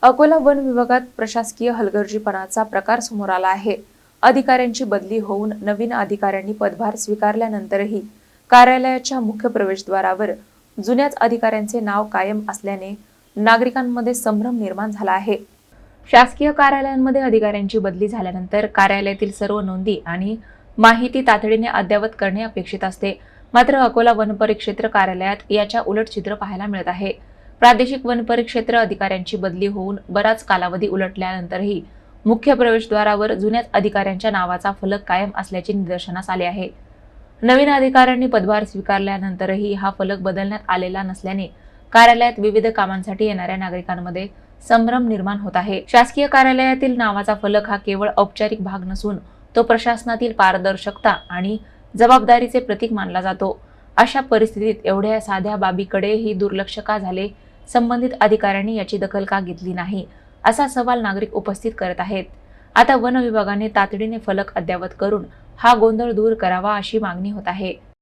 Akola one विभागात प्रशासकीय हलगर्जीपणाचा प्रकार समोर आला आहे। अधिकाऱ्यांची बदली होऊन नवीन अधिकाऱ्यांनी पदभार स्वीकारल्यानंतरही कार्यालयाच्या मुख्य प्रवेशद्वारावर जुन्याच अधिकाऱ्यांचे नाव कायम असल्याने नागरिकांमध्ये संभ्रम निर्माण झाला आहे। शासकीय कार्यालयांमध्ये अधिकाऱ्यांची बदली झाल्यानंतर कार्यालयातील सर्व नोंदी आणि माहिती तातडीने अद्ययावत करणे अपेक्षित असते। मात्र अकोला वन परिक्षेत्र कार्यालयात याच्या उलट चित्र पाहायला मिळत आहे। प्रादेशिक वन परिक्षेत्र अधिकाऱ्यांची बदली होऊन बराच कालावधी उलटल्यानंतरही मुख्य प्रवेशद्वारावर जुन्याच अधिकाऱ्यांच्या नावाचा फलक कायम असल्याचे निदर्शनास आले आहे। नवीन अधिकाऱ्यांनी पदभार स्वीकारल्यानंतरही हा फलक बदलण्यात आलेला नसल्याने कार्यालयात विविध कामांसाठी येणाऱ्या नागरिकांमध्ये संभ्रम निर्माण होत आहे। शासकीय कार्यालयातील नावाचा फलक हा केवळ औपचारिक भाग नसून तो प्रशासनातील पारदर्शकता आणि जबाबदारीचे प्रतीक मानला जातो। अशा परिस्थितीत एवढ्या साध्या बाबीकडेही दुर्लक्ष का झाले, संबंधित अधिकाऱ्यांनी याची दखल का घेतली नाही, असा सवाल नागरिक उपस्थित करत आहेत। आता वन विभागाने तातडीने फलक अद्ययावत करून हा गोंधळ दूर करावा अशी मागणी होत आहे।